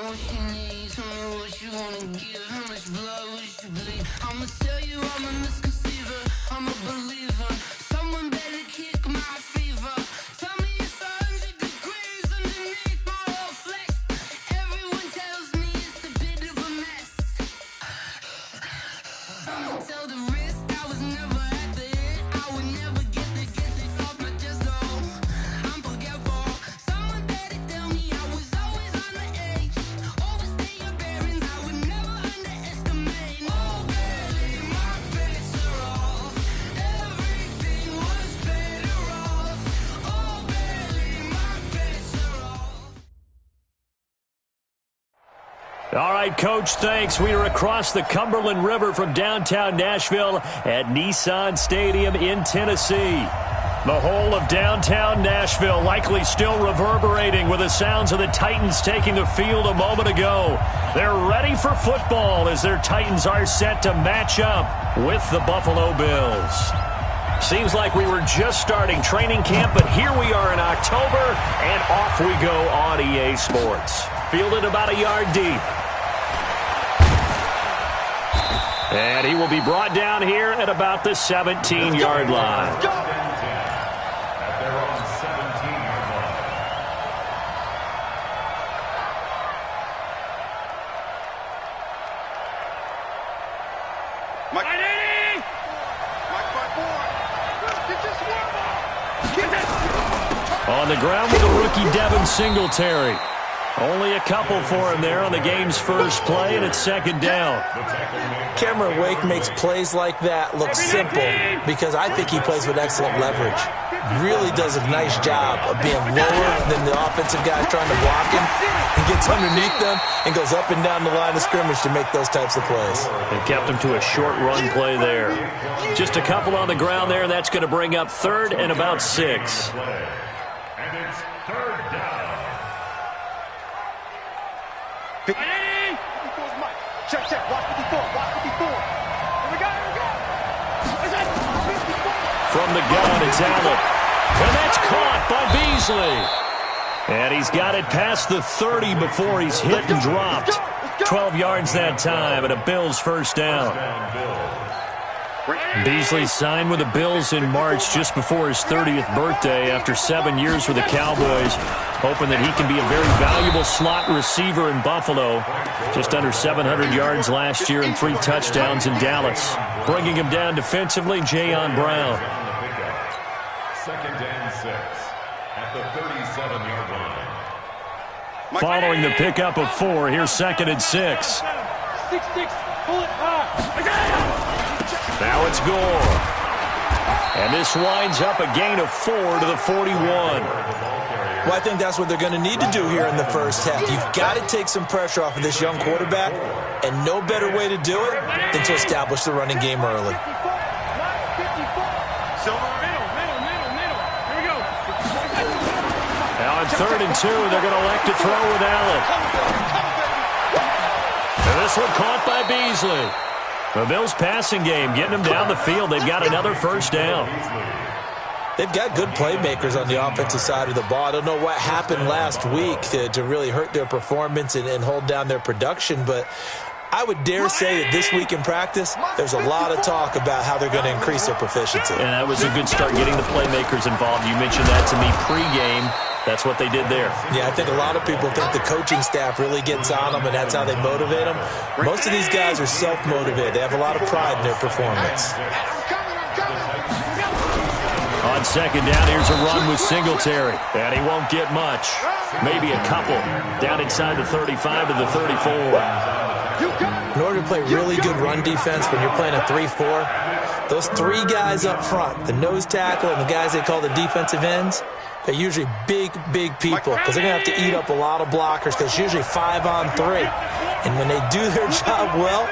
what you need, tell me what you wanna give, how much blood would you bleed? I'ma tell you I'm a misconceiver, I'm a believer. Someone better kick my fever. Tell me it's 100 degrees underneath my whole flesh. Everyone tells me it's a bit of a mess. I'ma tell the risk I was never at the end. I would never get the off my chest, though. I'm forgetful. Someone better tell me I was always on the edge. Overstay your bearings, I would never underestimate. Oh, barely, my bets are off. Everything was better off. Oh, barely, my bets are off. All right, Coach, thanks. We are across the Cumberland River from downtown Nashville at Nissan Stadium in Tennessee. The whole of downtown Nashville likely still reverberating with the sounds of the Titans taking the field a moment ago. They're ready for football as their Titans are set to match up with the Buffalo Bills. Seems like we were just starting training camp, but here we are in October, and off we go on EA Sports. Fielded about a yard deep. And he will be brought down here at about the 17-yard line. On the ground with the rookie Devin Singletary. Only a couple for him there on the game's first play, and it's second down. Cameron Wake makes plays like that look simple because I think he plays with excellent leverage. Really does a nice job of being lower than the offensive guys trying to block him. He gets underneath them and goes up and down the line of scrimmage to make those types of plays. They kept him to a short run play there. Just a couple on the ground there, and that's going to bring up third and about 6. And it's third down. Check. Watch 54. Here we go. From the gun, it's Allen. And that's caught by Beasley. And he's got it past the 30 before he's hit and dropped. 12 yards that time, and a Bills first down. Beasley signed with the Bills in March just before his 30th birthday after 7 years with the Cowboys, hoping that he can be a very valuable slot receiver in Buffalo. Just under 700 yards last year and 3 touchdowns in Dallas. Bringing him down defensively, Jayon Brown. Second and 6 at the 37-yard line. Following the pickup of 4, here's second and 6. 6, pull it high. Now it's Gore. And this winds up a gain of 4 to the 41. Well, I think that's what they're going to need to do here in the first half. You've got to take some pressure off of this young quarterback, and no better way to do it than to establish the running game early. Now on 3rd and 2, they're going to elect to throw with Allen. And this one caught by Beasley. The Bills' passing game, getting them down the field. They've got another first down. They've got good playmakers on the offensive side of the ball. I don't know what happened last week to really hurt their performance and hold down their production, but I would dare say that this week in practice, there's a lot of talk about how they're going to increase their proficiency. And that was a good start, getting the playmakers involved. You mentioned that to me pregame. That's what they did there. Yeah, I think a lot of people think the coaching staff really gets on them, and that's how they motivate them. Most of these guys are self-motivated. They have a lot of pride in their performance. On second down, here's a run with Singletary. And he won't get much. Maybe a couple. Down inside the 35 to the 34. In order to play really good run defense when you're playing a 3-4, those 3 guys up front, the nose tackle and the guys they call the defensive ends, they're usually big people because they're going to have to eat up a lot of blockers because it's usually 5 on 3. And when they do their job well,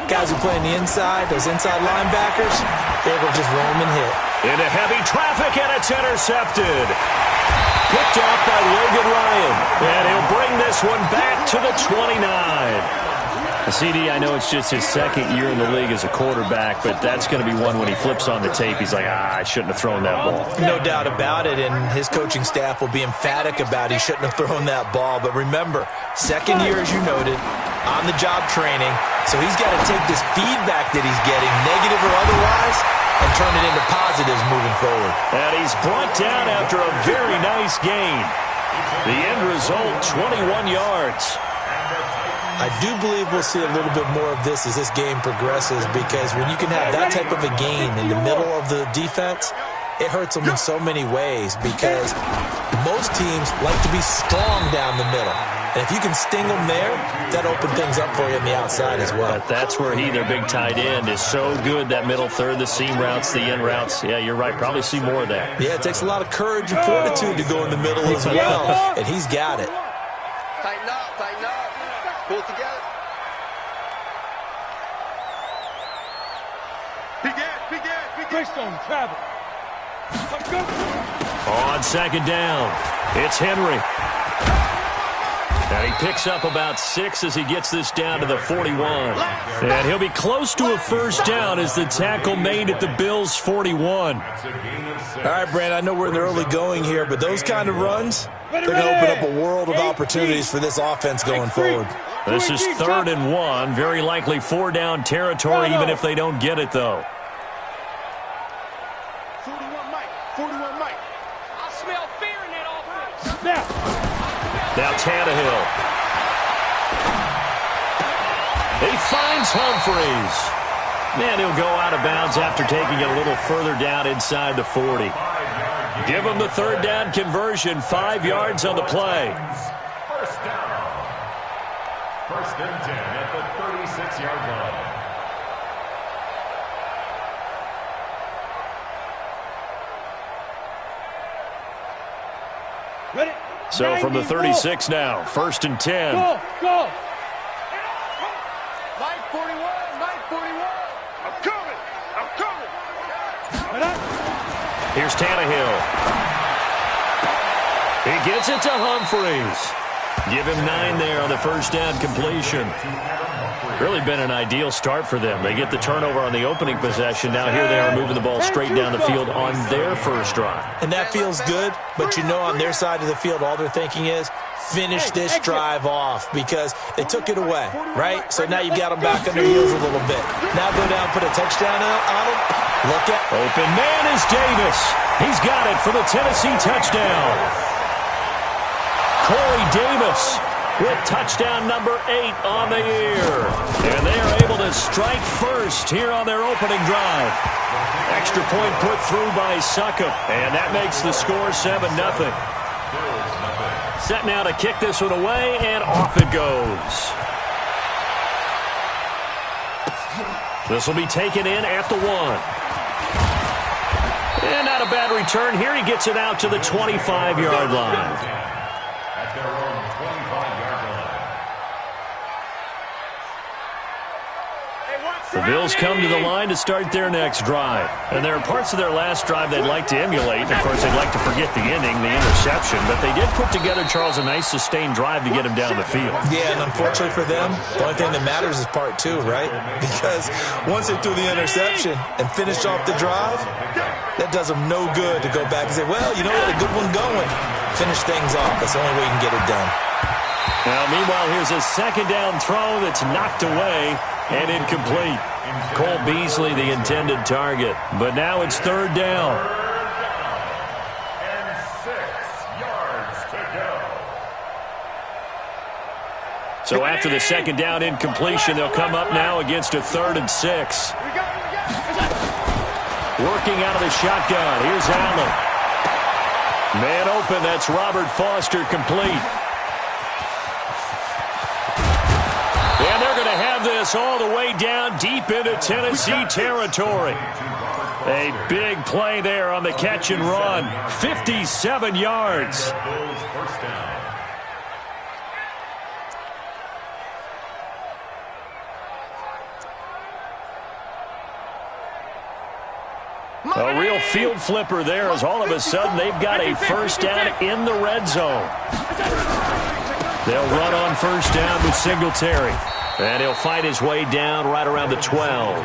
guys who play on the inside, those inside linebackers, they're able to just roam and hit. Into heavy traffic, and it's intercepted. Picked off by Logan Ryan. And he'll bring this one back to the 29. CD, I know it's just his second year in the league as a quarterback, but that's going to be one when he flips on the tape, he's like, I shouldn't have thrown that ball. No doubt about it, and his coaching staff will be emphatic about he shouldn't have thrown that ball. But remember, second year, as you noted, on-the-job training, so he's got to take this feedback that he's getting, negative or otherwise, and turn it into positives moving forward. And he's brought down after a very nice gain. The end result, 21 yards. I do believe we'll see a little bit more of this as this game progresses, because when you can have that type of a gain in the middle of the defense, it hurts them in so many ways, because most teams like to be strong down the middle. And if you can sting them there, that opens things up for you on the outside as well. But that's where their big tight end, is so good, that middle third, the seam routes, the end routes. Yeah, you're right. Probably see more of that. Yeah, it takes a lot of courage and fortitude to go in the middle as well, and he's got it. Tighten up, tighten up. Pull it together. Travel. On second down, it's Henry. And he picks up about 6 as he gets this down to the 41. And he'll be close to a first down as the tackle made at the Bills' 41. All right, Brand, I know we're in the early going here, but those kind of runs, they're going to open up a world of opportunities for this offense going forward. This is 3rd and 1. Very likely 4-down territory, even if they don't get it, though. 41 Mike. I smell fear in that offense. Now Tannehill. He finds Humphreys. And he'll go out of bounds after taking it a little further down inside the 40. Give him the 3rd down conversion, 5 yards on the play. First down. 1st and 10 at the 36-yard line. Ready? So from the 36 now, 1st and 10. Go, go. Mike 41, Mike 41. I'm coming. Here's Tannehill. He gets it to Humphreys. Give him 9 there on the first down completion. Really been an ideal start for them. They get the turnover on the opening possession. Now here they are moving the ball straight down the field on their first drive. And that feels good, but you know on their side of the field all they're thinking is finish this drive off, because they took it away, right? So now you've got them back on their heels a little bit. Now go down, put a touchdown on them. Look at open man is Davis. He's got it for the Tennessee touchdown. Corey Davis with touchdown number 8 on the year. And they are able to strike first here on their opening drive. Extra point put through by Succop, and that makes the score 7-0. Set now to kick this one away, and off it goes. This will be taken in at the 1. And not a bad return here. He gets it out to the 25-yard line. At their own 25-yard line. The Bills come to the line to start their next drive. And there are parts of their last drive they'd like to emulate. Of course, they'd like to forget the ending, the interception. But they did put together, Charles, a nice sustained drive to get him down the field. Yeah, and unfortunately for them, the only thing that matters is part 2, right? Because once they threw the interception and finished off the drive, that does them no good to go back and say, well, you know what, a good one going. Finish things off. That's the only way you can get it done. Now, meanwhile, here's a second down throw that's knocked away and incomplete. Cole Beasley, the intended target. But now it's 3rd down. And 6 yards to go. So after the second down incompletion, they'll come up now against a 3rd and 6. Working out of the shotgun. Here's Allen. Man open, that's Robert Foster, complete. And they're going to have this all the way down deep into Tennessee territory. A big play there on the catch and run. 57 yards. Bills first down. A real field flipper there, as all of a sudden they've got a first down in the red zone. They'll run on first down with Singletary. And he'll fight his way down right around the 12.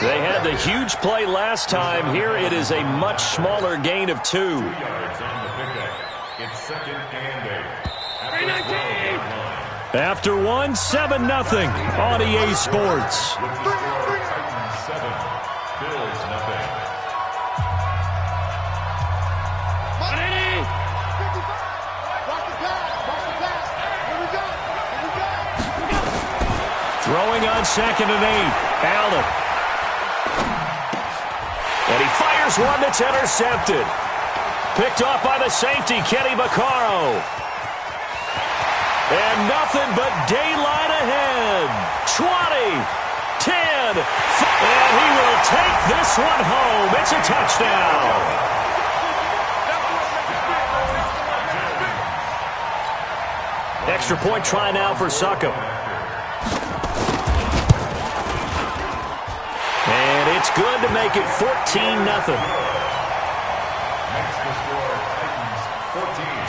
They had the huge play last time. Here it is a much smaller gain of 2. 2 yards on the pickup. It's 2nd and 8. After 1, 7-0 on EA Sports. Titans 7, Bills 0. Throwing on 2nd and 8. Allen. And he fires one that's intercepted. Picked off by the safety, Kenny Vaccaro. And nothing but daylight ahead. 20, 10, 5. And he will take this one home. It's a touchdown. Extra point try now for Succop. And it's good to make it 14-0.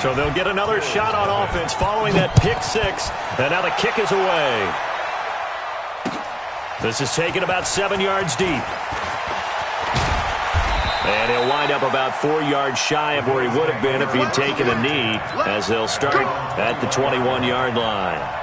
So they'll get another shot on offense following that pick 6. And now the kick is away. This is taken about 7 yards deep. And he'll wind up about 4 yards shy of where he would have been if he had taken a knee, as they'll start at the 21-yard line.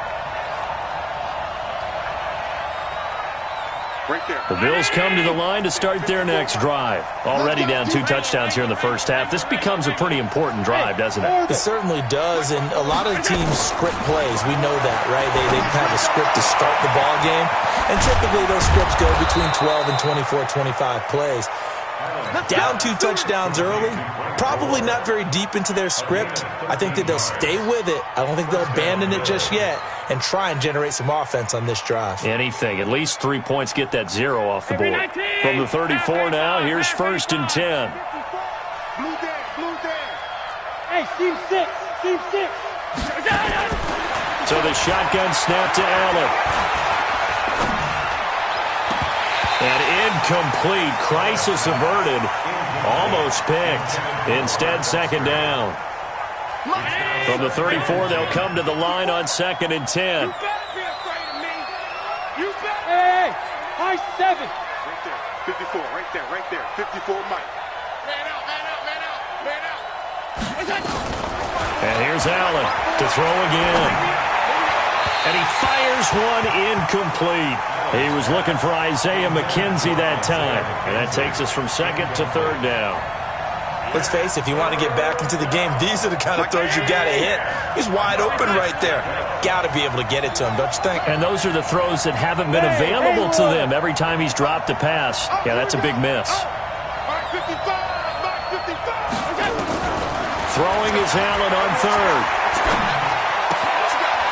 The Bills come to the line to start their next drive. Already down 2 touchdowns here in the first half. This becomes a pretty important drive, doesn't it? It certainly does, and a lot of the teams script plays. We know that, right? They have a script to start the ball game, and typically those scripts go between 12 and 24, 25 plays. Down 2 touchdowns early, probably not very deep into their script. I think that they'll stay with it. I don't think they'll abandon it just yet and try and generate some offense on this drive. Anything. At least 3 points, get that 0 off the board. From the 34 now, here's 1st and 10. Hey, team 6. Team 6. So the shotgun snap to Allen. And incomplete. Crisis averted. Almost picked. Instead, 2nd down. From the 34, they'll come to the line on 2nd and 10. You better be afraid of me. You better. Hey, high 7. Right there. 54, right there. 54, Mike. Man out. And here's Allen to throw again. And he fires one incomplete. He was looking for Isaiah McKenzie that time. And that takes us from 2nd to 3rd down. Let's face it, if you want to get back into the game, these are the kind of throws you got to hit. He's wide open right there. Got to be able to get it to him, don't you think? And those are the throws that haven't been available to them every time he's dropped a pass. Yeah, that's a big miss. Mark 55. Throwing is Allen on 3rd.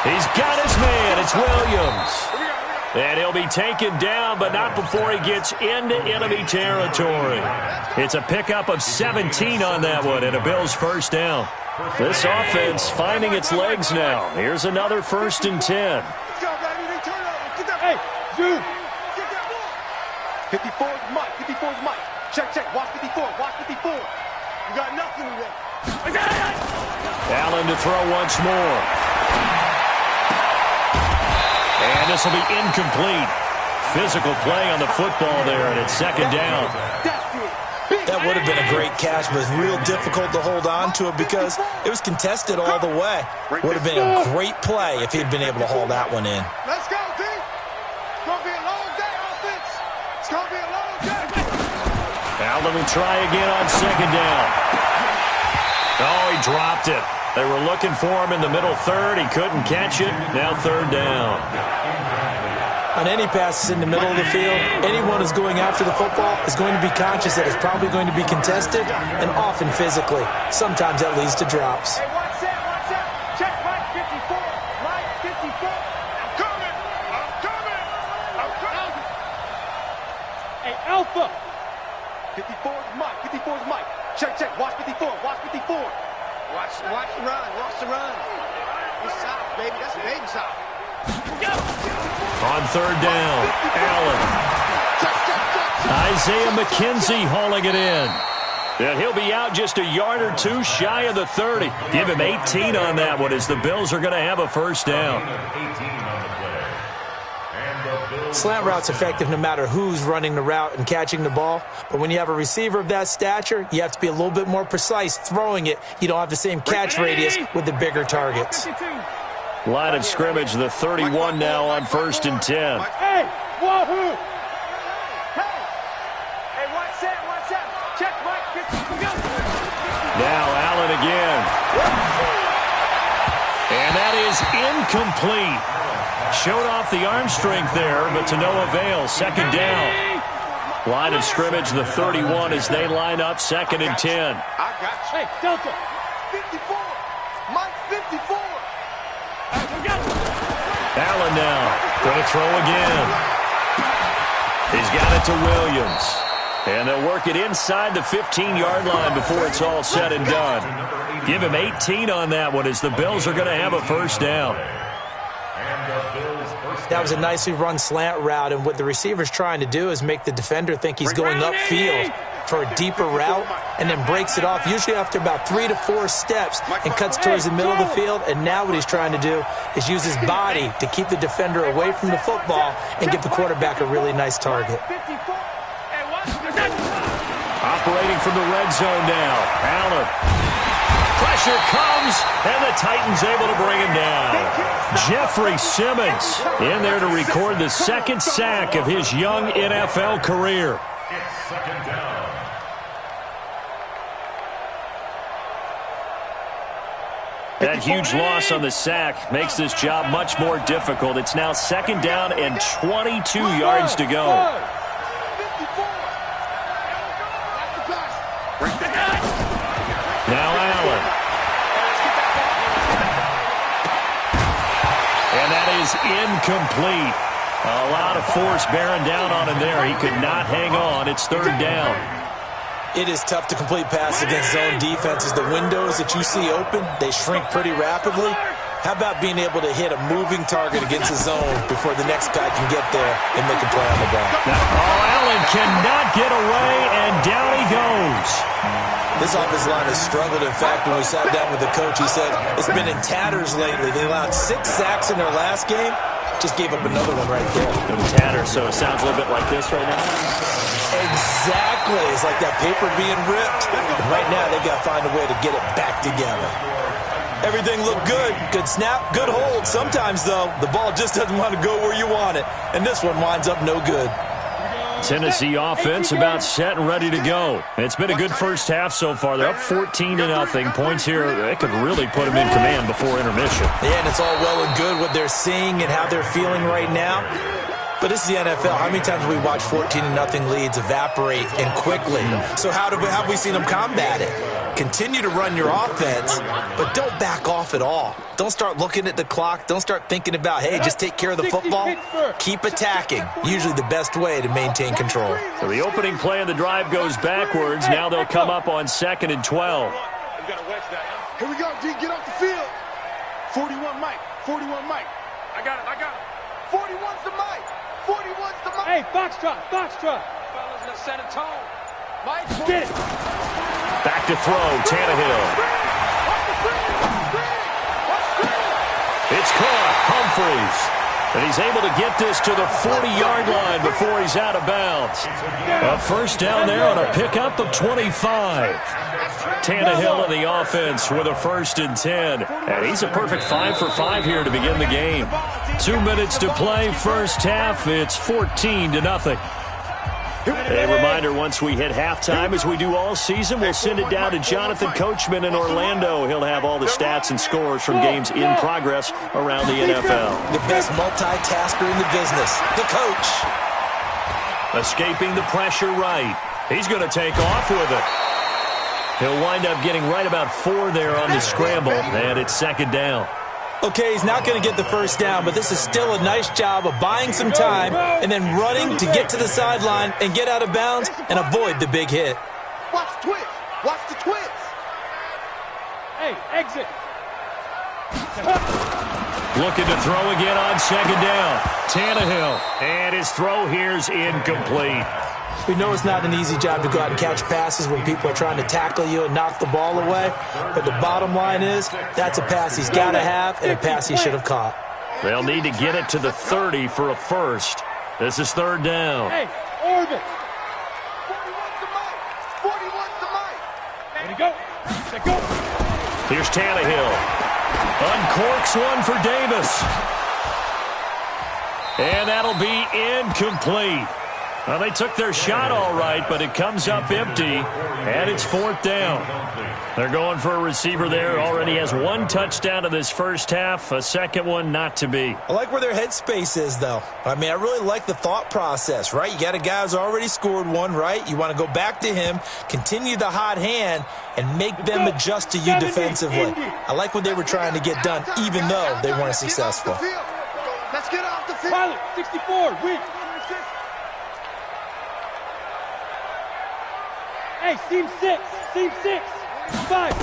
He's got his man. It's Williams. And he'll be taken down, but not before he gets into enemy territory. It's a pickup of 17 on that one, and a Bills 1st down. This offense finding its legs now. Here's another 1st and 10. Hey, Jude. 54 is Mike. 54 is Mike. Check. Watch 54. You got nothing today. Allen to throw once more. And this will be incomplete. Physical play on the football there, and it's 2nd down. That would have been a great catch, but it's real difficult to hold on to it because it was contested all the way. Would have been a great play if he'd been able to haul that one in. Let's go, D. It's going to be a long day, offense. It's going to be a long day. Allen will try again on 2nd down. Oh, he dropped it. They were looking for him in the middle 3rd. He couldn't catch it. Now 3rd down. On any passes in the middle of the field, anyone who's going after the football is going to be conscious that it's probably going to be contested and often physically. Sometimes that leads to drops. Hey, watch that. Check Mike 54. Mike 54. I'm coming. Hey, Alpha. 54 is Mike. 54 is Mike. Check. Watch 54. Watch the run. He's soft, baby. That's a baby soft. On 3rd down, Allen. Isaiah McKenzie hauling it in. And he'll be out just a yard or 2 shy of the 30. Give him 18 on that one as the Bills are going to have a 1st down. 18 on the play. Slant route's effective no matter who's running the route and catching the ball. But when you have a receiver of that stature, you have to be a little bit more precise throwing it. You don't have the same catch radius with the bigger targets. Line of scrimmage, the 31 now on 1st and 10. Hey, wahoo! Hey, watch out. Check, Mike. Now Allen again. And that is incomplete. Showed off the arm strength there, but to no avail. 2nd down. Line of scrimmage, the 31 as they line up 2nd and 10. I got you. Hey, Delta. 54. Mike, 54. Allen now. Going to throw again. He's got it to Williams. And they'll work it inside the 15-yard line before it's all said and done. Give him 18 on that one as the Bills are going to have a 1st down. That was a nicely run slant route, and what the receiver's trying to do is make the defender think he's going upfield for a deeper route and then breaks it off, usually after about 3 to 4 steps, and cuts towards the middle of the field. And now what he's trying to do is use his body to keep the defender away from the football and give the quarterback a really nice target. Operating from the red zone now. Allen. Pressure comes, and the Titans able to bring him down. Jeffrey Simmons in there to record the 2nd sack of his young NFL career. It's 2nd down. That huge loss on the sack makes this job much more difficult. It's now 2nd down and 22 yards to go. Now Allen. And that is incomplete. A lot of force bearing down on him there. He could not hang on. It's 3rd down. It is tough to complete passes against zone defenses. The windows that you see open, they shrink pretty rapidly. How about being able to hit a moving target against a zone before the next guy can get there and make a play on the ball? Allen cannot get away, and down he goes. This offensive line has struggled. In fact, when we sat down with the coach, he said it's been in tatters lately. They allowed 6 sacks in their last game. Just gave up another one right there. In tatters, so it sounds a little bit like this right now. Exactly. It's like that paper being ripped. And right now, they've got to find a way to get it back together. Everything looked good. Good snap, good hold. Sometimes, though, the ball just doesn't want to go where you want it. And this one winds up no good. Tennessee offense about set and ready to go. It's been a good first half so far. They're up 14-0. Points here, they could really put them in command before intermission. Yeah, and it's all well and good what they're seeing and how they're feeling right now. But this is the NFL. How many times have we watched 14-0 leads evaporate and quickly? So how have we seen them combat it? Continue to run your offense, but don't back off at all. Don't start looking at the clock. Don't start thinking about, hey, just take care of the football. Keep attacking. Usually the best way to maintain control. So the opening play of the drive goes backwards. Now they'll come up on 2nd and 12. Here we go, D. Get off the field. 41 Mike. 41 Mike. I got it. 41's the Mike. 41's the Mike. Hey, Foxtrot. Fellas, let's set a tone. Mike, Get it. Back to throw, Tannehill. It's caught, Humphreys. And he's able to get this to the 40-yard line before he's out of bounds. A 1st down there on a pickup of 25. Tannehill in the offense with a 1st and 10. And he's a perfect 5 for 5 here to begin the game. 2 minutes to play, first half. It's 14-0. A reminder, once we hit halftime, as we do all season, we'll send it down to Jonathan Coachman in Orlando. He'll have all the stats and scores from games in progress around the NFL. The best multitasker in the business, the coach. Escaping the pressure right. He's going to take off with it. He'll wind up getting right about 4 there on the scramble, and it's 2nd down. Okay, he's not going to get the 1st down, but this is still a nice job of buying some time and then running to get to the sideline and get out of bounds and avoid the big hit. Watch twitch. Watch the twitch. Hey, exit. Looking to throw again on 2nd down. Tannehill, and his throw here's incomplete. We know it's not an easy job to go out and catch passes when people are trying to tackle you and knock the ball away. But the bottom line is, that's a pass he's got to have and a pass he should have caught. They'll need to get it to the 30 for a 1st. This is third down. Hey, orbit. 41's the mic. 41's the mic. Ready to go. Set go. Here's Tannehill. Uncorks one for Davis. And that'll be incomplete. Well, they took their shot all right, but it comes up empty, and it's fourth down. They're going for a receiver there. Already has one touchdown in this first half, a second one not to be. I like where their headspace is, though. I mean, I really like the thought process, right? You got a guy who's already scored one, right? You want to go back to him, continue the hot hand, and make them adjust to you defensively. I like what they were trying to get done, even though they weren't successful. Let's get off the field. Pilot, 64, weak. Hey, seam 6, 5.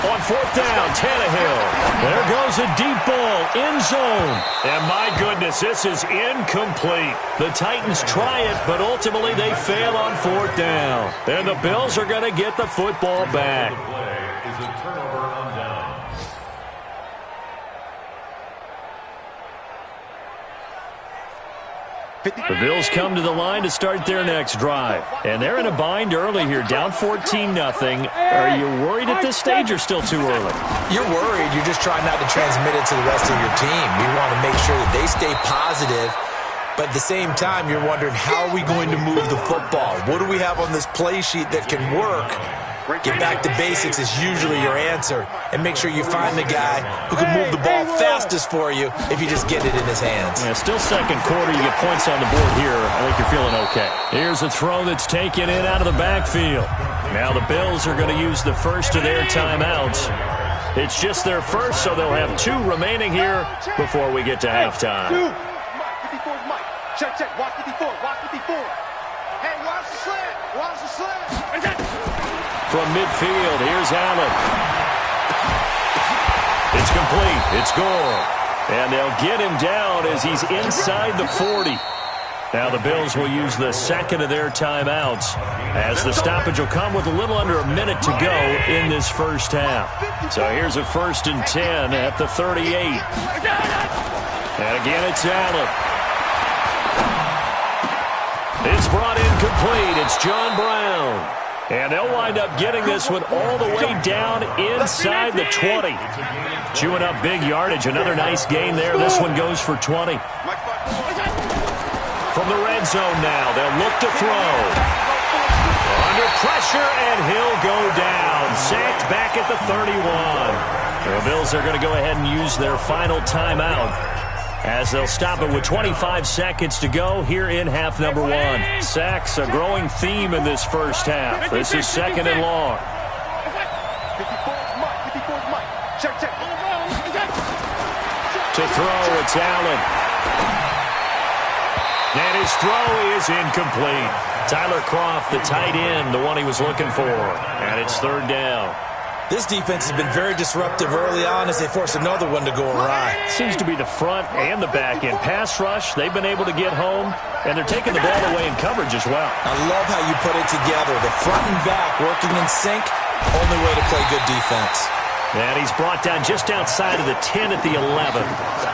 On fourth down, Tannehill. There goes a deep ball, end zone. And my goodness, this is incomplete. The Titans try it, but ultimately they fail on fourth down. And the Bills are going to get the football back. The play is a turnover on down. The Bills come to the line to start their next drive. And they're in a bind early here, down 14-0. Are you worried at this stage or still too early? You're worried. You're just trying not to transmit it to the rest of your team. You want to make sure that they stay positive. But at the same time, you're wondering, how are we going to move the football? What do we have on this play sheet that can work? Get back to basics is usually your answer. And make sure you find the guy who can move the ball fastest for you if you just get it in his hands. Yeah, still second quarter. You get points on the board here. I think you're feeling okay. Here's a throw that's taken in out of the backfield. Now the Bills are going to use the first of their timeouts. It's just their first, so they'll have two remaining here before we get to halftime. Mike, 54's Mike. Check, check. Watch 54. Watch 54. Hey, watch the slant. Watch the slant. From midfield, here's Allen. It's complete. It's Gore. And they'll get him down as he's inside the 40. Now the Bills will use the second of their timeouts as the stoppage will come with a little under a minute to go in this first half. So here's a 1st and 10 at the 38. And again, it's Allen. It's brought in complete. It's John Brown. And they'll wind up getting this one all the way down inside the 20. Chewing up big yardage. Another nice gain there. This one goes for 20. From the red zone now, they'll look to throw. Under pressure, and he'll go down. Sacked back at the 31. The Bills are going to go ahead and use their final timeout as they'll stop it with 25 seconds to go here in half number one. Sacks, a growing theme in this first half. This is second and long. 54's Mike. Check, check. To throw, it's Allen. And his throw is incomplete. Tyler Kroft, the tight end, the one he was looking for. And it's third down. This defense has been very disruptive early on as they force another one to go awry. Seems to be the front and the back end. Pass rush, they've been able to get home, and they're taking the ball away in coverage as well. I love how you put it together. The front and back working in sync, only way to play good defense. And he's brought down just outside of the 10 at the 11.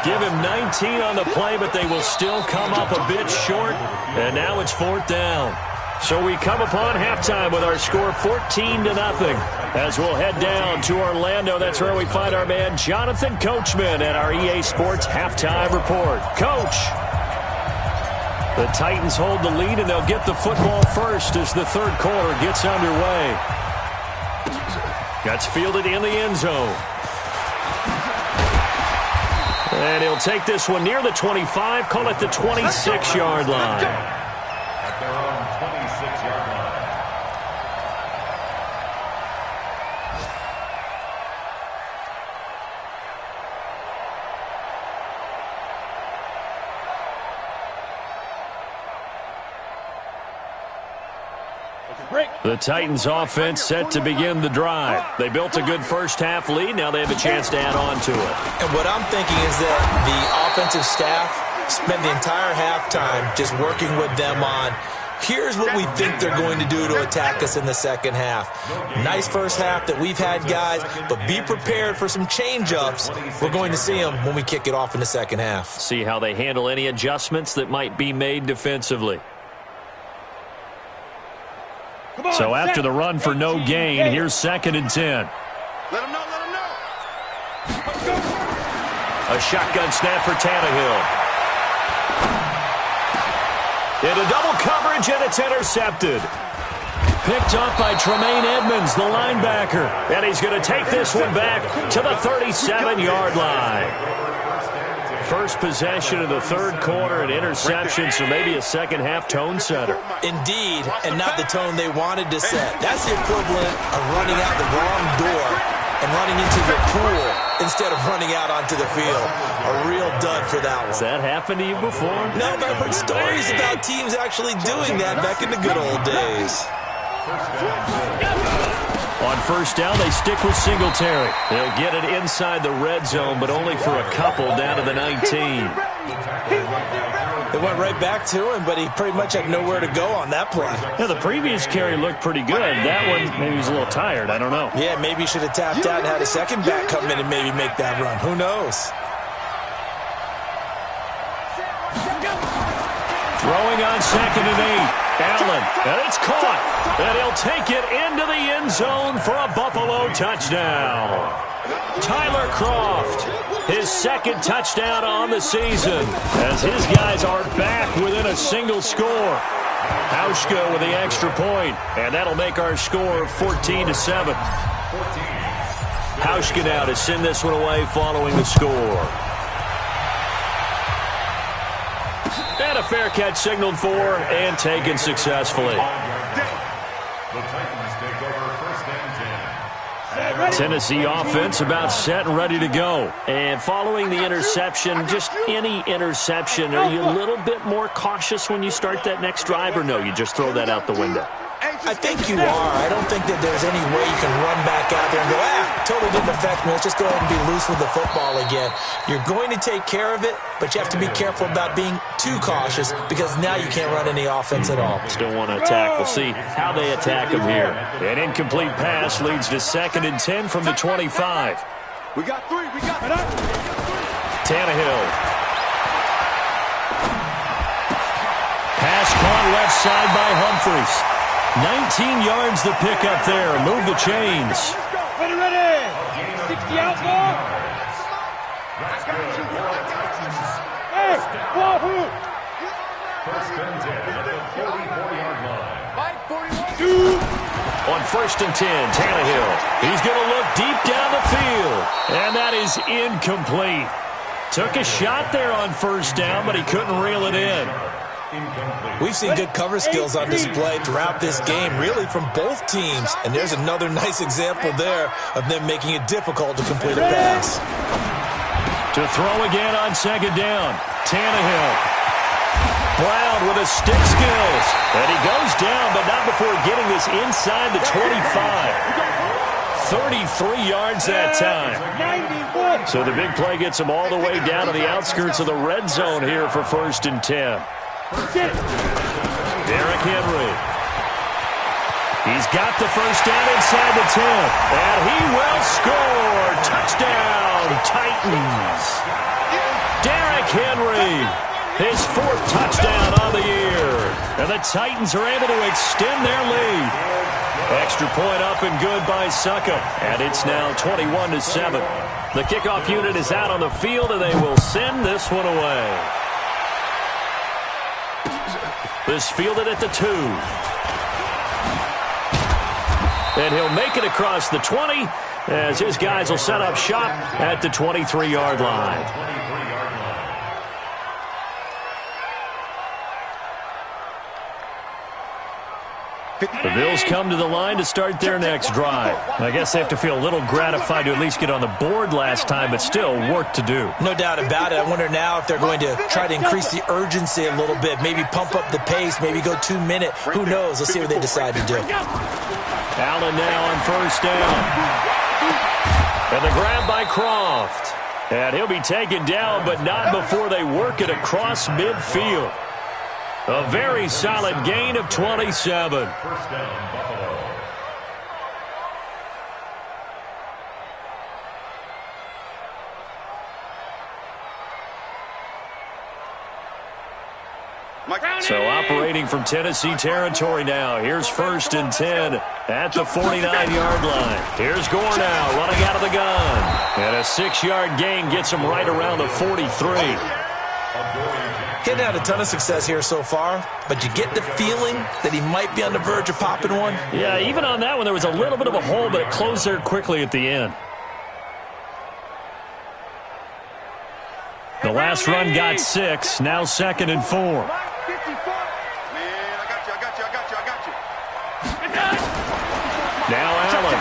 Give him 19 on the play, but they will still come up a bit short, and now it's fourth down. So we come upon halftime with our score 14-0 as we'll head down to Orlando. That's where we find our man Jonathan Coachman at our EA Sports Halftime Report. Coach, the Titans hold the lead, and they'll get the football first as the third quarter gets underway. That's fielded in the end zone. And he'll take this one near the 25, call it the 26-yard line. At their own 26-yard line. The Titans offense set to begin the drive. They built a good first half lead. Now they have a chance to add on to it. And what I'm thinking is that the offensive staff spent the entire halftime just working with them on, Here's what we think they're going to do to attack us in the second half. Nice first half that we've had, guys, but be prepared for some change-ups. We're going to see them when we kick it off in the second half. See how they handle any adjustments that might be made defensively. So after the run for no gain, here's 2nd and 10. Let him know, let him know. A shotgun snap for Tannehill. Into double coverage, and it's intercepted. Picked up by Tremaine Edmonds, the linebacker. And he's going to take this one back to the 37-yard line. First possession of the third quarter, an interception, so maybe a second-half tone setter. Indeed, and not the tone they wanted to set. That's the equivalent of running out the wrong door and running into your pool instead of running out onto the field. A real dud for that one. Has that happened to you before? No, but I've heard stories about teams actually doing that back in the good old days. On first down, they stick with Singletary. They'll get it inside the red zone, but only for a couple down to the 19. They went right back to him, but he pretty much had nowhere to go on that play. Yeah, the previous carry looked pretty good. That one, maybe he was a little tired. I don't know. Yeah, maybe he should have tapped out and had a second back come in and maybe make that run. Who knows? Throwing on 2nd and 8. Allen, and it's caught. And he'll take it into the end zone for a Buffalo touchdown. Tyler Kroft, his 2nd touchdown on the season, as his guys are back within a single score. Hauschka with the extra point, and that'll make our score 14-7. Hauschka now to send this one away following the score. And a fair catch signaled for and taken successfully. Tennessee offense about set and ready to go. And following the interception, just any interception, are you a little bit more cautious when you start that next drive, or no, you just throw that out the window? I think you are. I don't think that there's any way you can run back out there and go, totally didn't affect me. Let's just go ahead and be loose with the football again. You're going to take care of it, but you have to be careful about being too cautious because now you can't run any offense at all. Still want to attack. We'll see how they attack them here. An incomplete pass leads to 2nd and 10 from the 25. We got 3. We got 3. Tannehill. Pass caught left side by Humphries. 19 yards to pick up there. Move the chains. Ready. 60 out ball. Hey, Wahoo. First and 10 at the 44-yard line. 2. On 1st and 10, Tannehill. He's going to look deep down the field. And that is incomplete. Took a shot there on 1st down, but he couldn't reel it in. We've seen good cover skills on display throughout this game, really from both teams. And there's another nice example there of them making it difficult to complete a pass. To throw again on 2nd down, Tannehill. Brown with his stick skills. And he goes down, but not before getting this inside the 25. 33 yards that time. So the big play gets him all the way down to the outskirts of the red zone here for 1st and 10. Derrick Henry. He's got the first down inside the 10. And he will score. Touchdown, Titans. Derrick Henry. His 4th touchdown of the year. And the Titans are able to extend their lead. Extra point up and good by Suckup. And it's now 21-7. The kickoff unit is out on the field, and they will send this one away. This fielded at the 2. And he'll make it across the 20 as his guys will set up shop at the 23-yard line. The Bills come to the line to start their next drive. I guess they have to feel a little gratified to at least get on the board last time, but still work to do. No doubt about it. I wonder now if they're going to try to increase the urgency a little bit, maybe pump up the pace, maybe go 2-minute. Who knows? Let's see what they decide to do. Allen now on 1st down. And the grab by Kroft. And he'll be taken down, but not before they work it across midfield. A very solid gain of 27. First down, Buffalo. So operating from Tennessee territory now. Here's 1st and 10 at the 49-yard line. Here's Gore now running out of the gun. And a 6-yard gain gets him right around the 43. Hitting out a ton of success here so far, but you get the feeling that he might be on the verge of popping one. Yeah, even on that one, there was a little bit of a hole, but it closed there quickly at the end. The last run got 6, now 2nd and 4. Now Allen.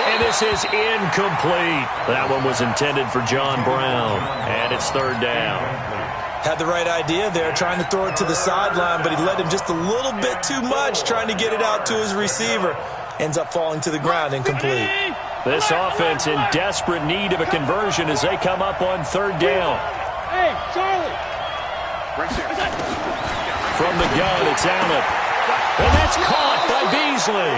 And this is incomplete. That one was intended for John Brown. And it's 3rd down. Had the right idea there, trying to throw it to the sideline, but he led him just a little bit too much, trying to get it out to his receiver. Ends up falling to the ground incomplete. This offense in desperate need of a conversion as they come up on 3rd down. Hey, Charlie. From the gun, it's Allen. And that's caught by Beasley.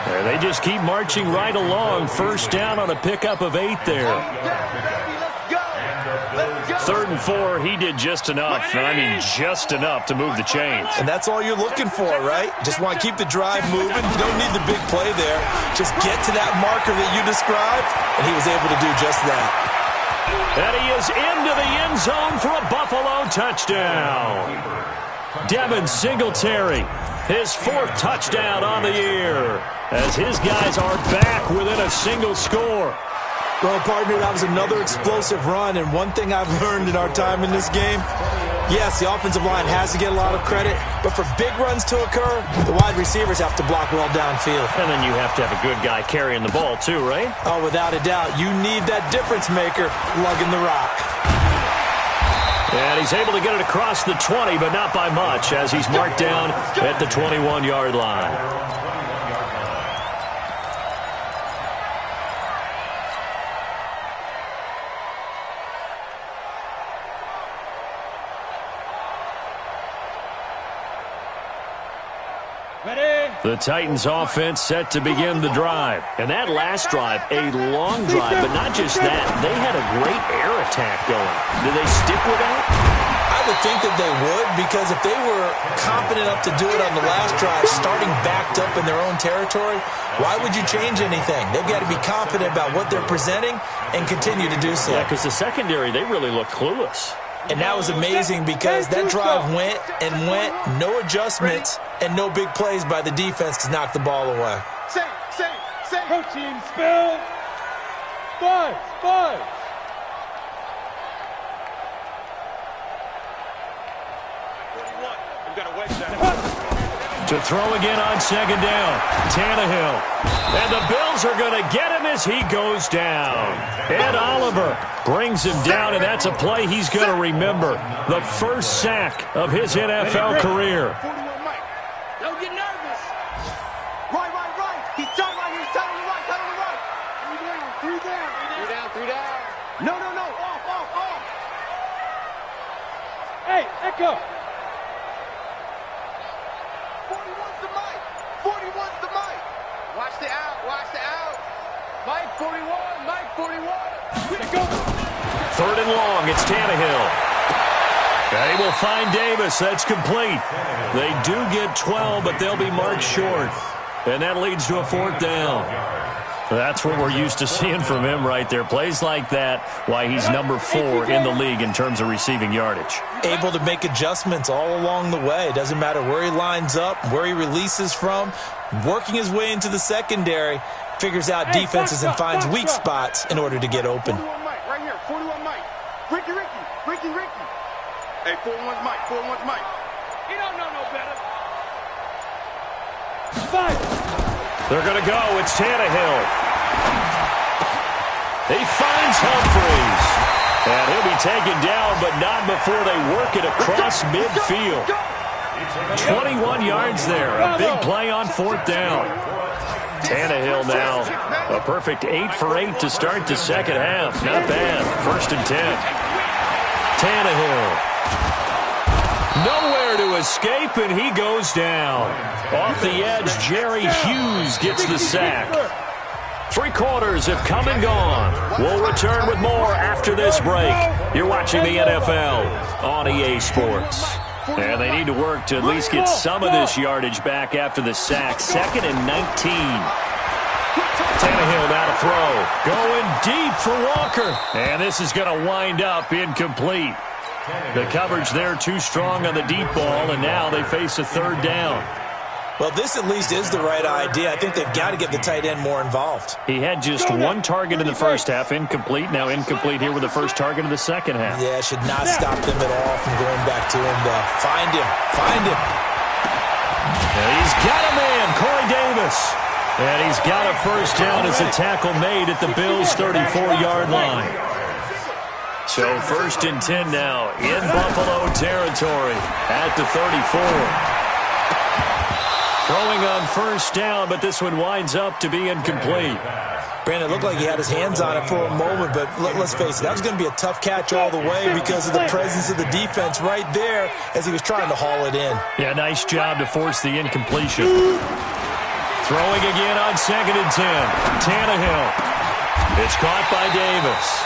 There, they just keep marching right along. 1st down on a pickup of 8 there. 3rd and 4, he did just enough. I mean, just enough to move the chains. And that's all you're looking for, right? Just want to keep the drive moving. You don't need the big play there. Just get to that marker that you described, and he was able to do just that. And he is into the end zone for a Buffalo touchdown. Devin Singletary, his 4th touchdown on the year, as his guys are back within a single score. Well, partner, that was another explosive run, and one thing I've learned in our time in this game, yes, the offensive line has to get a lot of credit, but for big runs to occur, the wide receivers have to block well downfield. And then you have to have a good guy carrying the ball too, right? Oh, without a doubt. You need that difference maker lugging the rock. And he's able to get it across the 20, but not by much, as he's marked down at the 21-yard line. The Titans offense set to begin the drive. And that last drive, a long drive, but not just that. They had a great air attack going. Do they stick with that? I would think that they would, because if they were confident enough to do it on the last drive, starting backed up in their own territory, why would you change anything? They've got to be confident about what they're presenting and continue to do so. Yeah, because the secondary, they really look clueless. And that was amazing because that drive went and went, no adjustments, and no big plays by the defense to knock the ball away. Protein spill. Buzz. To throw again on 2nd down, Tannehill. And the Bills are going to get him as he goes down. Ed Oliver brings him down, and that's a play he's going to remember. The first sack of his NFL career. Don't get nervous. Right. He's tight right here. He's tight on the right. Three down. No. Off. Hey, Echo. 41's the mic. Watch the out. Mike 41. Go. 3rd and long, it's Tannehill. And he will find Davis. That's complete. They do get 12, but they'll be marked short. And that leads to a 4th down. That's what we're used to seeing from him right there. Plays like that, why he's number 4 in the league in terms of receiving yardage. Able to make adjustments all along the way. Doesn't matter where he lines up, where he releases from. Working his way into the secondary, figures out defenses and finds weak spots in order to get open. 41 Mike, right here. 41 Mike. Ricky. Hey, 41's Mike. He don't know no better. 5. They're going to go. It's Tannehill. He finds Humphries. And he'll be taken down, but not before they work it across midfield. 21 yards there. A big play on 4th down. Tannehill now. A perfect 8 for 8 to start the second half. Not bad. 1st and 10. Tannehill Nowhere to escape, and he goes down. Off the edge, Jerry Hughes gets the sack. 3 quarters have come and gone. We'll return with more after this break. You're watching the NFL on EA Sports. And they need to work to at least get some of this yardage back after the sack. 2nd and 19. Tannehill now to throw. Going deep for Walker. And this is going to wind up incomplete. The coverage there too strong on the deep ball, and now they face a 3rd down. Well, this at least is the right idea. I think they've got to get the tight end more involved. He had just 1 target in the first half, incomplete. Now incomplete here with the first target of the second half. Yeah, should not stop them at all from going back to him, though. Find him. Find him. And he's got a man, Corey Davis. And he's got a first down as a tackle made at the Bills' 34-yard line. So 1st and 10 now in Buffalo territory at the 34. Throwing on first down, but this one winds up to be incomplete. Brandon, it looked like he had his hands on it for a moment, but let's face it, that was going to be a tough catch all the way because of the presence of the defense right there as he was trying to haul it in. Yeah, nice job to force the incompletion. Throwing again on 2nd and 10. Tannehill. It's caught by Davis.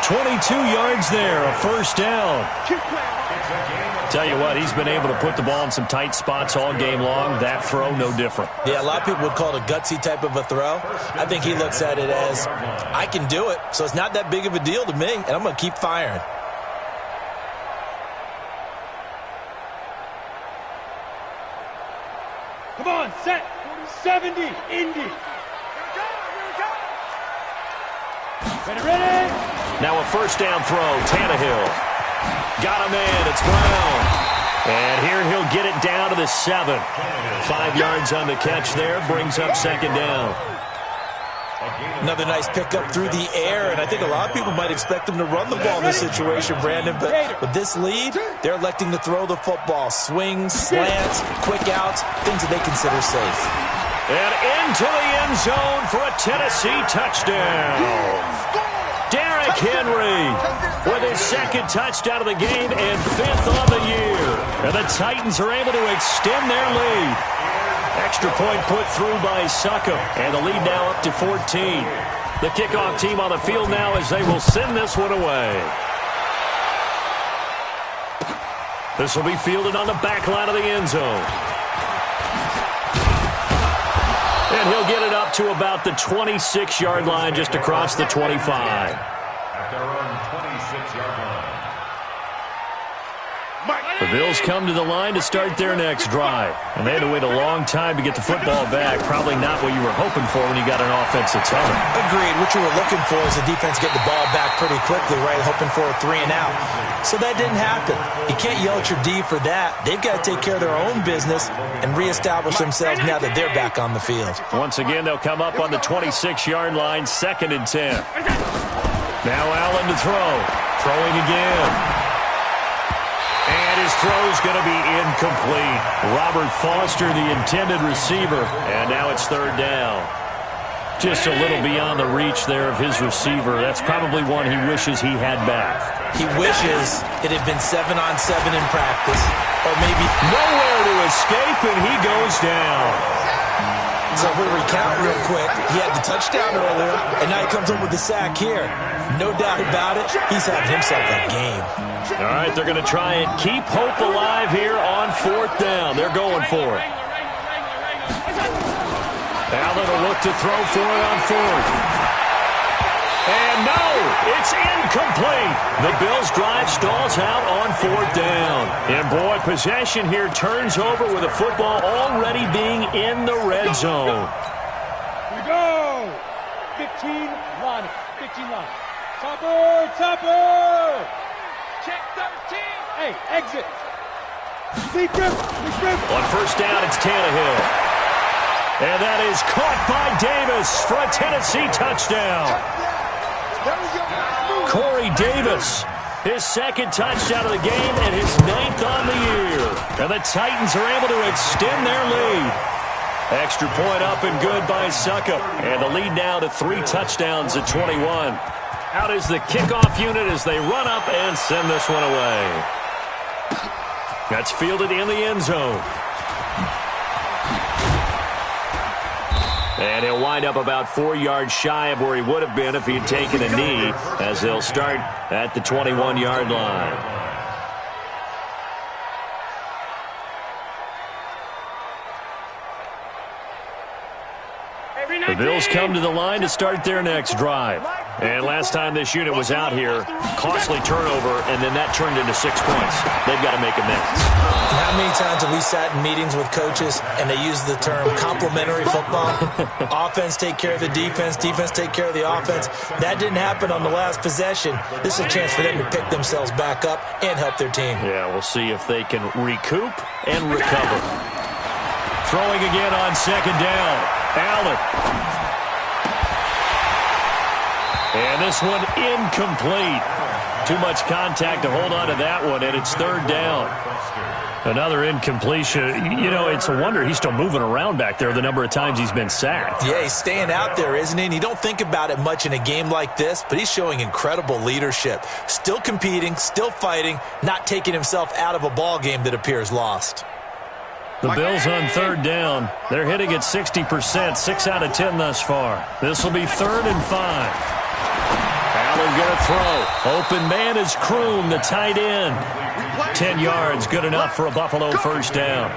22 yards there, a first down. Tell you what, he's been able to put the ball in some tight spots all game long. That throw, no different. Yeah, a lot of people would call it a gutsy type of a throw. I think he looks at it as, I can do it, so it's not that big of a deal to me, and I'm going to keep firing. Come on, set. 70, Indy. Ready. Now a first down throw, Tannehill. Got a man, it's Brown. And here he'll get it down to the 7. 5 yards on the catch there, brings up 2nd down. Another nice pickup through the air, and I think a lot of people might expect them to run the ball in this situation, Brandon, but with this lead, they're electing to throw the football. Swings, slants, quick outs, things that they consider safe. And into the end zone for a Tennessee touchdown. Derrick Henry with his 2nd touchdown of the game and 5th on the year. And the Titans are able to extend their lead. Extra point put through by Succop, and the lead now up to 14. The kickoff team on the field now as they will send this one away. This will be fielded on the back line of the end zone. And he'll get it up to about the 26-yard line, just across the 25. At their own 26-yard line. The Bills come to the line to start their next drive. And they had to wait a long time to get the football back. Probably not what you were hoping for when you got an offense that's humming. Agreed. What you were looking for is the defense get the ball back pretty quickly, right? Hoping for a 3 and out. So that didn't happen. You can't yell at your D for that. They've got to take care of their own business and reestablish themselves now that they're back on the field. Once again, they'll come up on the 26-yard line, 2nd and 10. Now Allen to throw. Throwing again. And his throw's going to be incomplete. Robert Foster, the intended receiver. And now it's 3rd down. Just a little beyond the reach there of his receiver. That's probably one he wishes he had back. He wishes it had been 7-on-7 in practice. Or maybe nowhere to escape, and he goes down. So if we recount real quick, he had the touchdown earlier, and now he comes up with the sack here. No doubt about it, he's having himself a game. All right, they're going to try and keep hope alive here on 4th down. They're going for it. Allen will look to throw for it on 4th. And no, it's incomplete. The Bills' drive stalls out on 4th down. And boy, possession here turns over with the football already being in the red zone. Here we go. 15 line. 15 line. Topper. Check 13. Hey, exit. Deep grip. On 1st down, it's Tannehill. And that is caught by Davis for a Tennessee touchdown. Corey Davis, his 2nd touchdown of the game and his 9th on the year. And the Titans are able to extend their lead. Extra point up and good by Succop. And the lead now to 3 touchdowns at 21. Out is the kickoff unit as they run up and send this one away. That's fielded in the end zone. And he'll wind up about 4 yards shy of where he would have been if he had taken a knee, as they'll start at the 21-yard line. The Bills come to the line to start their next drive. And last time this unit was out here, costly turnover, and then that turned into 6 points. They've got to make amends. And how many times have we sat in meetings with coaches and they use the term complementary football? Offense take care of the defense, defense take care of the offense. That didn't happen on the last possession. This is a chance for them to pick themselves back up and help their team. Yeah, we'll see if they can recoup and recover. Throwing again on second down. Allen. And this one incomplete. Too much contact to hold on to that one, and it's third down. Another incompletion. You know, it's a wonder he's still moving around back there the number of times he's been sacked. Yeah, he's staying out there, isn't he? And you don't think about it much in a game like this, but he's showing incredible leadership. Still competing, still fighting, not taking himself out of a ball game that appears lost. The Bills on third down. They're hitting at 60%, 6 out of 10 thus far. This will be 3rd and 5. Allen going to throw. Open man is Kroom, the tight end. 10 yards, good enough for a Buffalo first down.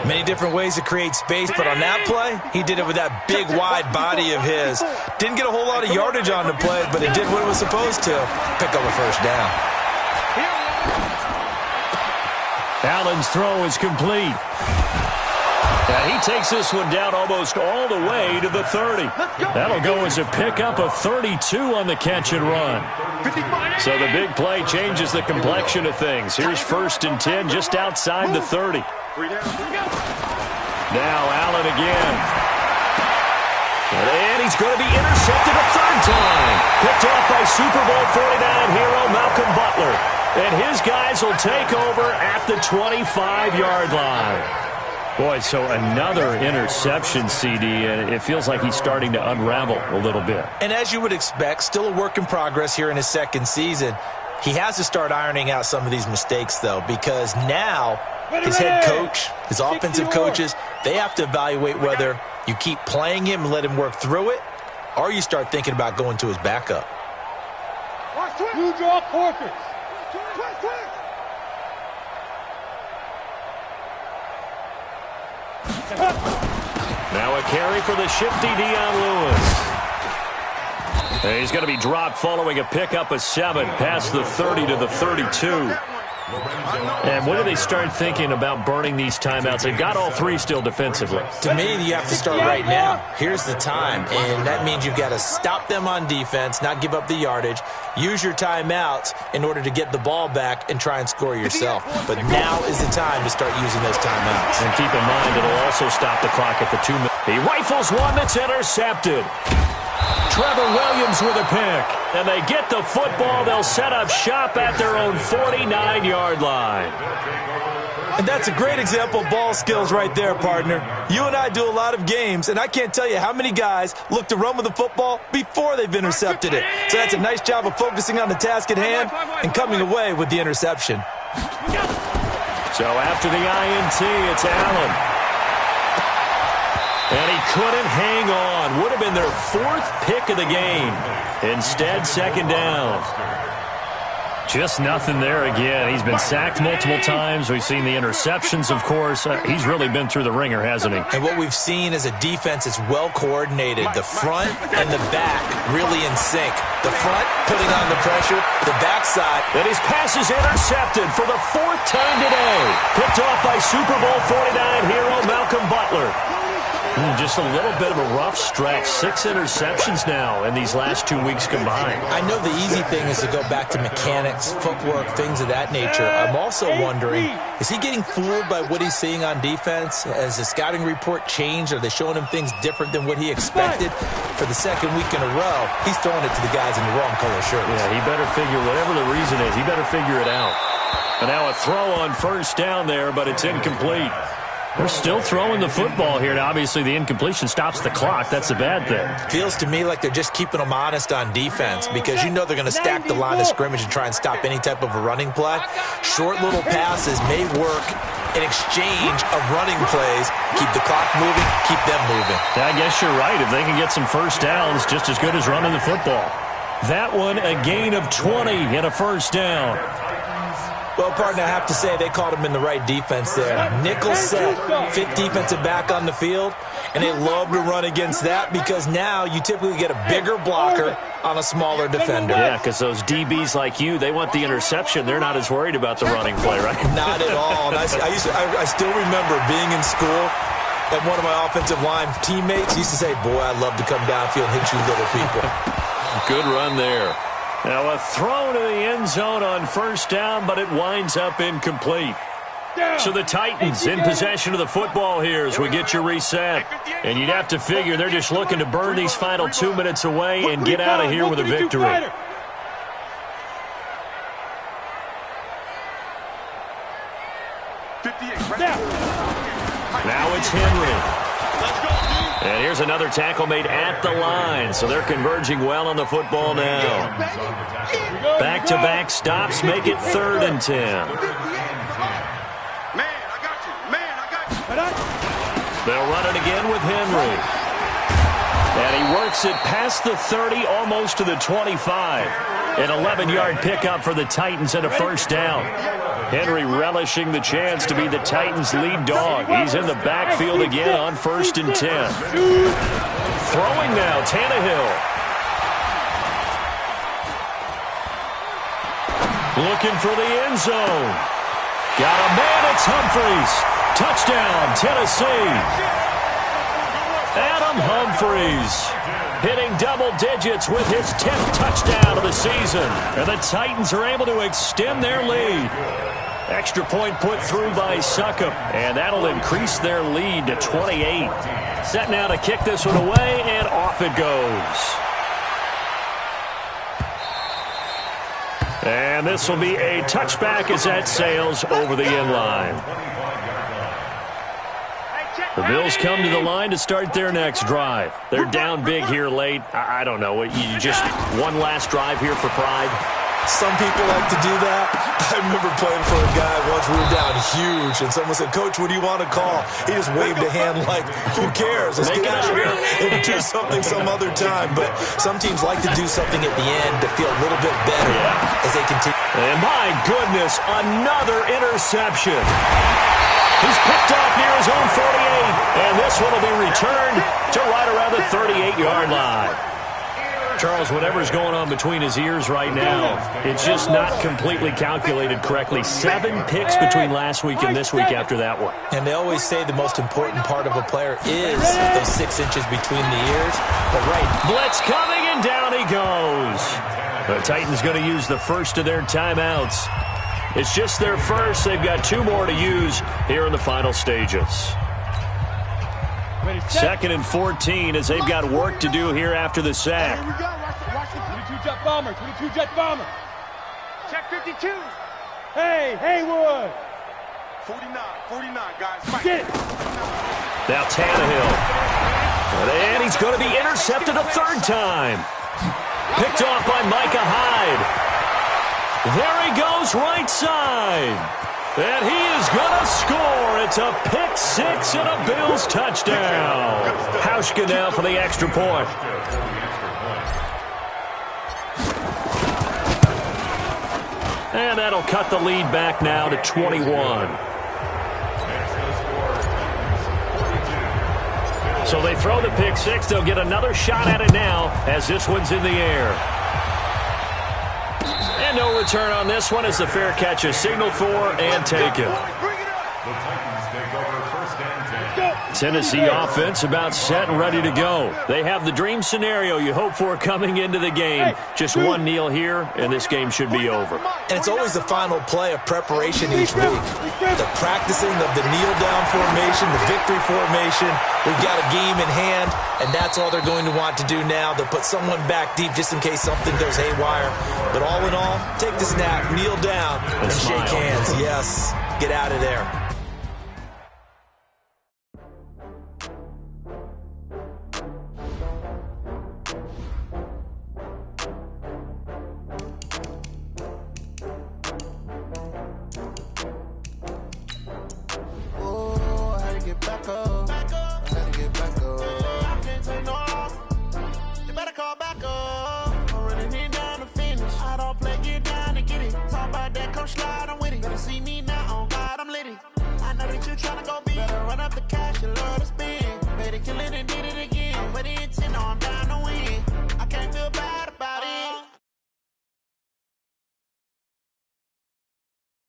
Many different ways to create space, but on that play, he did it with that big, wide body of his. Didn't get a whole lot of yardage on the play, but it did what it was supposed to. Pick up a first down. Allen's throw is complete. And he takes this one down almost all the way to the 30. That'll go as a pickup of 32 on the catch and run. So the big play changes the complexion of things. Here's 1st and 10 just outside the 30. Now Allen again. And he's going to be intercepted a 3rd time. Picked off by Super Bowl 49 hero Malcolm Butler. And his guys will take over at the 25-yard line. Boy, so another interception, CD, and it feels like he's starting to unravel a little bit. And as you would expect, still a work in progress here in his 2nd season. He has to start ironing out some of these mistakes, though, because now his head coach, his offensive coaches, they have to evaluate whether you keep playing him and let him work through it, or you start thinking about going to his backup. You draw forfeits. Now a carry for the shifty Dion Lewis. And he's going to be dropped following a pickup of 7 past the 30 to the 32. And when do they start thinking about burning these timeouts? They've got all 3 still defensively. To me, you have to start right now. Here's the time, and that means you've got to stop them on defense, not give up the yardage, use your timeouts in order to get the ball back and try and score yourself. But now is the time to start using those timeouts. And keep in mind, it'll also stop the clock at the 2 minutes. He rifles one that's intercepted. Trevor Williams with a pick. And they get the football. They'll set up shop at their own 49-yard line. And that's a great example of ball skills right there, partner. You and I do a lot of games, and I can't tell you how many guys look to run with the football before they've intercepted it. So that's a nice job of focusing on the task at hand and coming away with the interception. So after the INT, it's Allen. And he couldn't hang on. Would have been their 4th pick of the game. Instead, 2nd down. Just nothing there again. He's been sacked multiple times. We've seen the interceptions, of course. He's really been through the ringer, hasn't he? And what we've seen is a defense that's well-coordinated. The front and the back really in sync. The front putting on the pressure, the backside. And his pass is intercepted for the 4th time today. Picked off by Super Bowl 49 hero Malcolm Butler. Just a little bit of a rough stretch. 6 interceptions now in these last 2 weeks combined. I know the easy thing is to go back to mechanics, footwork, things of that nature. I'm also wondering, is he getting fooled by what he's seeing on defense? Has the scouting report changed? Are they showing him things different than what he expected? For the 2nd week in a row, he's throwing it to the guys in the wrong color shirts. Yeah, he better figure, whatever the reason is, he better figure it out. And now a throw on 1st down there, but it's incomplete. They're still throwing the football here. Now, obviously, the incompletion stops the clock. That's a bad thing. Feels to me like they're just keeping them honest on defense because you know they're going to stack the line of scrimmage and try and stop any type of a running play. Short little passes may work in exchange of running plays. Keep the clock moving, keep them moving. I guess you're right. If they can get some first downs, just as good as running the football. That one, a gain of 20 and a first down. Well, partner, I have to say they called him in the right defense there. Nickel set, fifth defensive back on the field, and they love to run against that because now you typically get a bigger blocker on a smaller defender. Yeah, because those DBs like you, they want the interception. They're not as worried about the running play, right? Not at all. And I still remember being in school, and one of my offensive line teammates used to say, boy, I'd love to come downfield and hit you little people. Good run there. Now a throw to the end zone on first down, but it winds up incomplete. So the Titans in possession of the football here as we get you reset. And you'd have to figure they're just looking to burn these final 2 minutes away and get out of here with a victory. Now it's Henry. And here's another tackle made at the line, so they're converging well on the football now. Back-to-back stops make it 3rd and 10. They'll run it again with Henry. And he works it past the 30, almost to the 25. An 11-yard pickup for the Titans and a first down. Henry relishing the chance to be the Titans' lead dog. He's in the backfield again on 1st and 10. Throwing now, Tannehill. Looking for the end zone. Got a man, it's Humphries. Touchdown, Tennessee. Adam Humphries hitting double digits with his 10th touchdown of the season. And the Titans are able to extend their lead. Extra point put through by Succop, and that'll increase their lead to 28. Set now to kick this one away, and off it goes. And this will be a touchback as that sails over the end line. The Bills come to the line to start their next drive. They're down big here late. I don't know. You just one last drive here for pride? Some people like to do that. I remember playing for a guy once. We were down huge, and someone said, Coach, what do you want to call? He just waved a hand like, who cares? Let's get out of here and do something some other time. But some teams like to do something at the end to feel a little bit better as they continue. And my goodness, another interception. He's picked off near his own 48, and this one will be returned to right around the 38-yard line. Charles, whatever's going on between his ears right now, it's just not completely calculated correctly. 7 picks between last week and this week after that one. And they always say the most important part of a player is those 6 inches between the ears. But blitz coming, and down he goes. The Titans going to use the first of their timeouts. It's just their first. They've got 2 more to use here in the final stages. 2nd and 14 as they've got work to do here after the sack. Here we go. Watch the 22-jet bomber. 22-jet bomber. Check 52. Hey, Haywood. 49, guys. Fight. Get it. Now Tannehill. And he's going to be intercepted a 3rd time. Picked off by Micah Hyde. There he goes, right side. And he is going to score. It's a pick 6 and a Bills touchdown. Hauschka now for the extra point. And that'll cut the lead back now to 21. So they throw the pick 6. They'll get another shot at it now as this one's in the air. And no return on this one as the fair catch is signaled for and taken. Tennessee offense about set and ready to go. They have the dream scenario you hope for coming into the game. Just one kneel here, and this game should be over. And it's always the final play of preparation each week. The practicing of the kneel-down formation, the victory formation. We've got a game in hand, and that's all they're going to want to do now. They'll put someone back deep just in case something goes haywire. But all in all, take the snap, kneel down, and shake hands. Yes, get out of there. killing it.